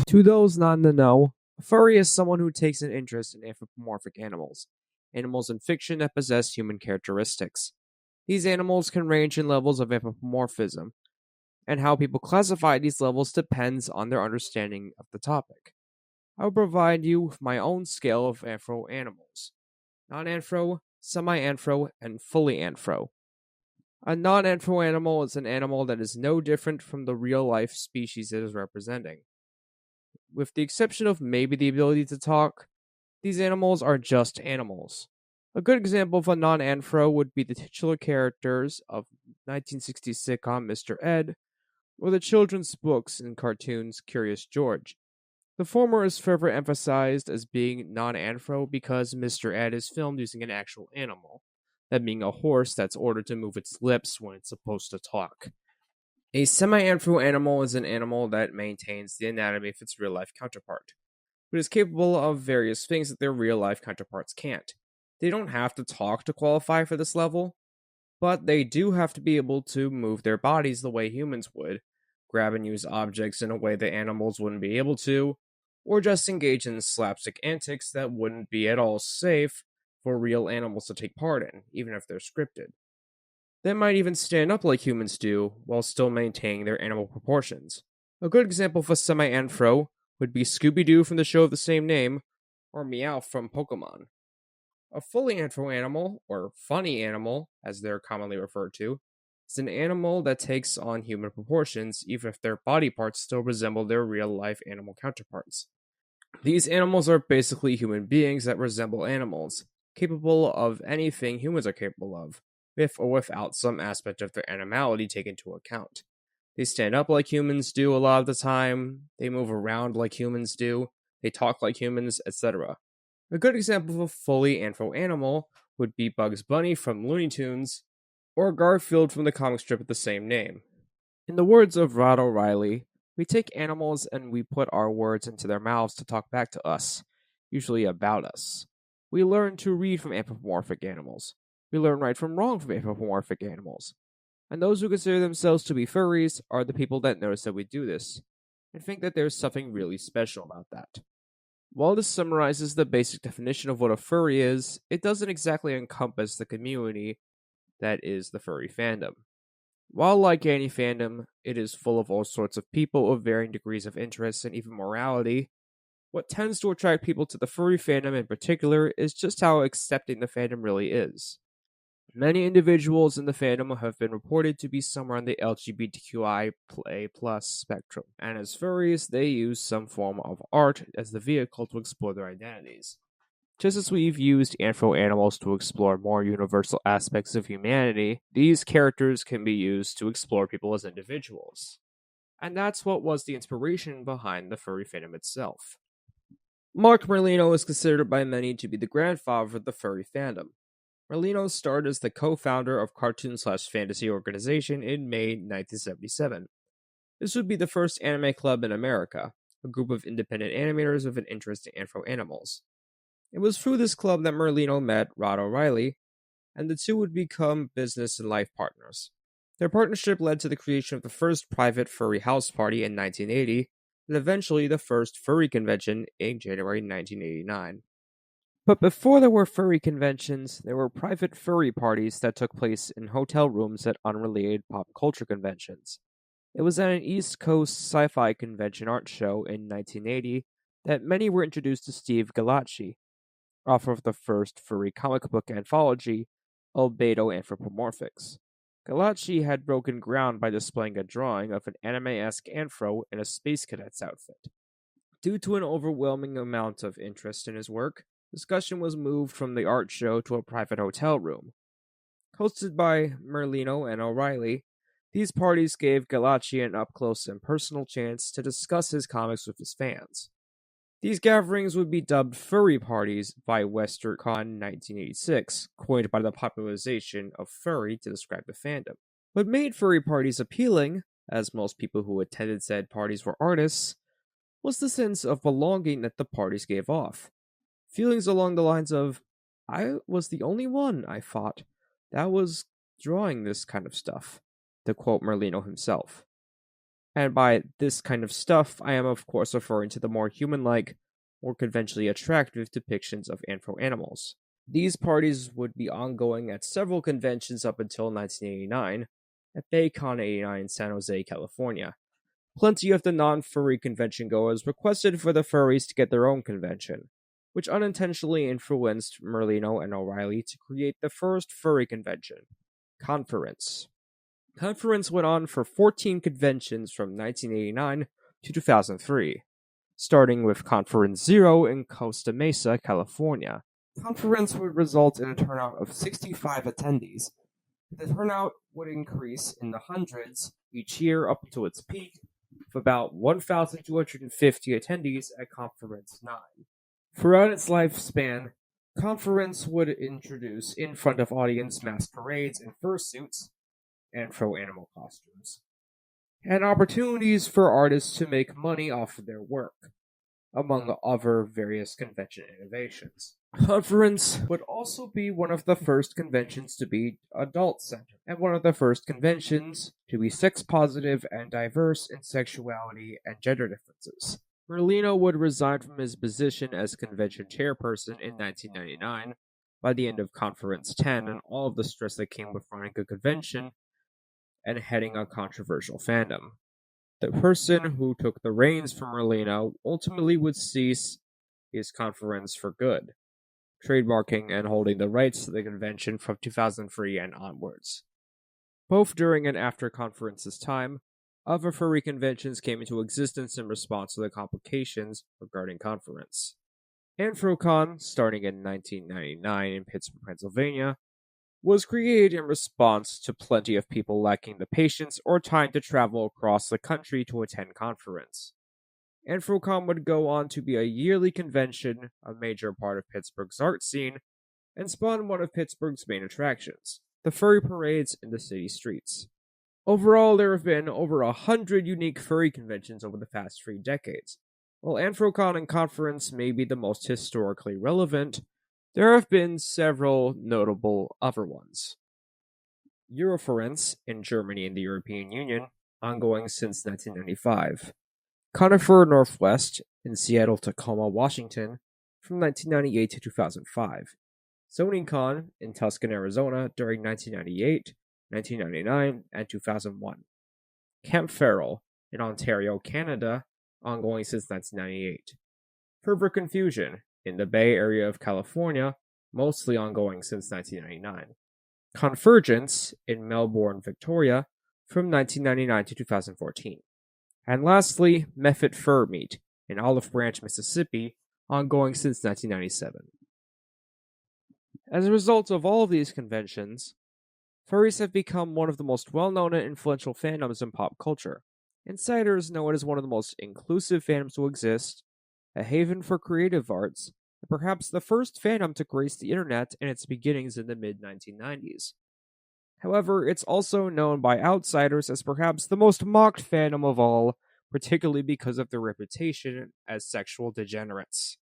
To those not in the know, a furry is someone who takes an interest in anthropomorphic animals, animals in fiction that possess human characteristics. These animals can range in levels of anthropomorphism, and how people classify these levels depends on their understanding of the topic. I will provide you with my own scale of anthro animals: non-anthro, semi-anthro, and fully anthro. A non-anthro animal is an animal that is no different from the real-life species it is representing. With the exception of maybe the ability to talk, these animals are just animals. A good example of a non-anthro would be the titular characters of 1960s sitcom Mr. Ed, or the children's books and cartoons Curious George. The former is further emphasized as being non-anthro because Mr. Ed is filmed using an actual animal, that being a horse that's ordered to move its lips when it's supposed to talk. A semi-anthro animal is an animal that maintains the anatomy of its real-life counterpart, but is capable of various things that their real-life counterparts can't. They don't have to talk to qualify for this level, but they do have to be able to move their bodies the way humans would, grab and use objects in a way that animals wouldn't be able to, or just engage in slapstick antics that wouldn't be at all safe for real animals to take part in, even if they're scripted. They might even stand up like humans do, while still maintaining their animal proportions. A good example of a semi-anthro would be Scooby-Doo from the show of the same name, or Meowth from Pokemon. A fully anthro animal, or funny animal, as they're commonly referred to, is an animal that takes on human proportions even if their body parts still resemble their real-life animal counterparts. These animals are basically human beings that resemble animals, capable of anything humans are capable of, with or without some aspect of their animality taken into account. They stand up like humans do a lot of the time, they move around like humans do, they talk like humans, etc. A good example of a fully anthro animal would be Bugs Bunny from Looney Tunes, or Garfield from the comic strip of the same name. In the words of Rod O'Reilly, we take animals and we put our words into their mouths to talk back to us, usually about us. We learn to read from anthropomorphic animals. We learn right from wrong from anthropomorphic animals. And those who consider themselves to be furries are the people that notice that we do this, and think that there's something really special about that. While this summarizes the basic definition of what a furry is, it doesn't exactly encompass the community that is the furry fandom. While like any fandom, it is full of all sorts of people of varying degrees of interest and even morality, what tends to attract people to the furry fandom in particular is just how accepting the fandom really is. Many individuals in the fandom have been reported to be somewhere on the LGBTQIA+ spectrum, and as furries, they use some form of art as the vehicle to explore their identities. Just as we've used anthro animals to explore more universal aspects of humanity, these characters can be used to explore people as individuals. And that's what was the inspiration behind the furry fandom itself. Mark Merlino is considered by many to be the grandfather of the furry fandom. Merlino started as the co-founder of cartoon/fantasy organization in May 1977. This would be the first anime club in America, a group of independent animators with an interest in anthro animals. It was through this club that Merlino met Rod O'Reilly, and the two would become business and life partners. Their partnership led to the creation of the first private furry house party in 1980, and eventually the first furry convention in January 1989. But before there were furry conventions, there were private furry parties that took place in hotel rooms at unrelated pop culture conventions. It was at an East Coast sci-fi convention art show in 1980 that many were introduced to Steve Gallacci, author of the first furry comic book anthology, Albedo Anthropomorphics. Gallacci had broken ground by displaying a drawing of an anime-esque anthro in a space cadet's outfit. Due to an overwhelming amount of interest in his work, discussion was moved from the art show to a private hotel room. Hosted by Merlino and O'Reilly, these parties gave Gallacci an up-close and personal chance to discuss his comics with his fans. These gatherings would be dubbed furry parties by WesternCon 1986, coined by the popularization of furry to describe the fandom. What made furry parties appealing, as most people who attended said parties were artists, was the sense of belonging that the parties gave off. Feelings along the lines of, I was the only one, I thought, that was drawing this kind of stuff, to quote Merlino himself. And by this kind of stuff, I am of course referring to the more human-like, more conventionally attractive depictions of anthro-animals. These parties would be ongoing at several conventions up until 1989 at BayCon 89 in San Jose, California. Plenty of the non-furry convention goers requested for the furries to get their own convention, which unintentionally influenced Merlino and O'Reilly to create the first furry convention, ConFurence. ConFurence went on for 14 conventions from 1989 to 2003, starting with ConFurence 0 in Costa Mesa, California. ConFurence would result in a turnout of 65 attendees. The turnout would increase in the hundreds each year up to its peak of about 1,250 attendees at ConFurence 9. Throughout its lifespan, ConFurence would introduce in front of audience masquerades in fursuits, anthro-animal costumes, and opportunities for artists to make money off of their work, among other various convention innovations. ConFurence would also be one of the first conventions to be adult-centered, and one of the first conventions to be sex-positive and diverse in sexuality and gender differences. Merlino would resign from his position as convention chairperson in 1999 by the end of ConFurence 10 and all of the stress that came with running a convention and heading a controversial fandom. The person who took the reins from Merlino ultimately would cease his conference for good, trademarking and holding the rights to the convention from 2003 and onwards. Both during and after ConFurence's time, other furry conventions came into existence in response to the complications regarding ConFurence. AnthroCon, starting in 1999 in Pittsburgh, Pennsylvania, was created in response to plenty of people lacking the patience or time to travel across the country to attend ConFurence. AnthroCon would go on to be a yearly convention, a major part of Pittsburgh's art scene, and spawn one of Pittsburgh's main attractions, the furry parades in the city streets. Overall, there have been over 100 unique furry conventions over the past 3 decades. While AnthroCon and ConFurence may be the most historically relevant, there have been several notable other ones. Eurofurence in Germany and the European Union, ongoing since 1995. Conifer Northwest in Seattle, Tacoma, Washington, from 1998 to 2005. ZoningCon in Tucson, Arizona, during 1998, 1999, and 2001. Camp Feral in Ontario, Canada, ongoing since 1998. Further Confusion in the Bay Area of California, mostly ongoing since 1999. Convergence in Melbourne, Victoria, from 1999 to 2014. And lastly, Method Fur Meet in Olive Branch, Mississippi, ongoing since 1997. As a result of all of these conventions, furries have become one of the most well-known and influential fandoms in pop culture. Insiders know it as one of the most inclusive fandoms to exist, a haven for creative arts, and perhaps the first fandom to grace the internet in its beginnings in the mid-1990s. However, it's also known by outsiders as perhaps the most mocked fandom of all, particularly because of their reputation as sexual degenerates.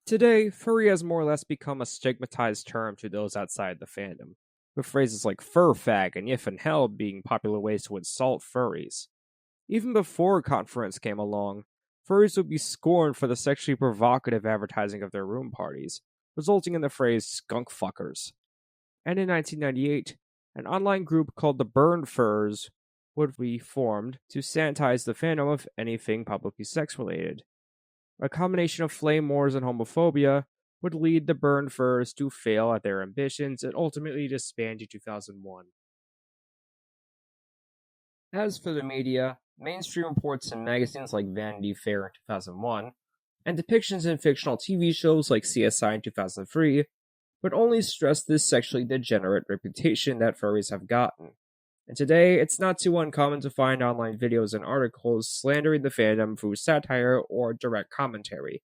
Today, furry has more or less become a stigmatized term to those outside the fandom, with phrases like fur fag and yif and hell being popular ways to insult furries. Even before ConFurence came along, furries would be scorned for the sexually provocative advertising of their room parties, resulting in the phrase skunk fuckers. And in 1998, an online group called the Burned Furs would be formed to sanitize the fandom of anything publicly sex-related. A combination of flame wars and homophobia would lead the Burned Furs to fail at their ambitions and ultimately disband in 2001. As for the media, mainstream reports in magazines like Vanity Fair in 2001, and depictions in fictional TV shows like CSI in 2003, would only stress this sexually degenerate reputation that furries have gotten. And today, it's not too uncommon to find online videos and articles slandering the fandom through satire or direct commentary.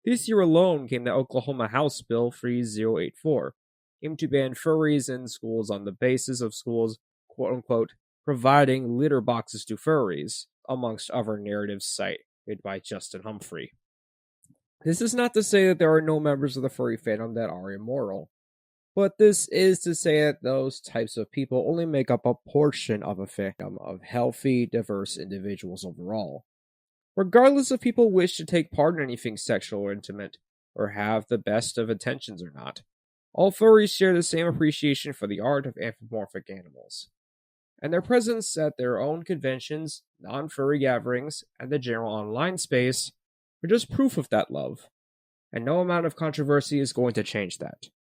This year alone came the Oklahoma House Bill 3084, aimed to ban furries in schools on the basis of schools, quote-unquote, providing litter boxes to furries, amongst other narratives cited by Justin Humphrey. This is not to say that there are no members of the furry fandom that are immoral. But this is to say that those types of people only make up a portion of a fandom of healthy, diverse individuals overall. Regardless if people wish to take part in anything sexual or intimate, or have the best of intentions or not, all furries share the same appreciation for the art of anthropomorphic animals. And their presence at their own conventions, non furry gatherings, and the general online space are just proof of that love, and no amount of controversy is going to change that.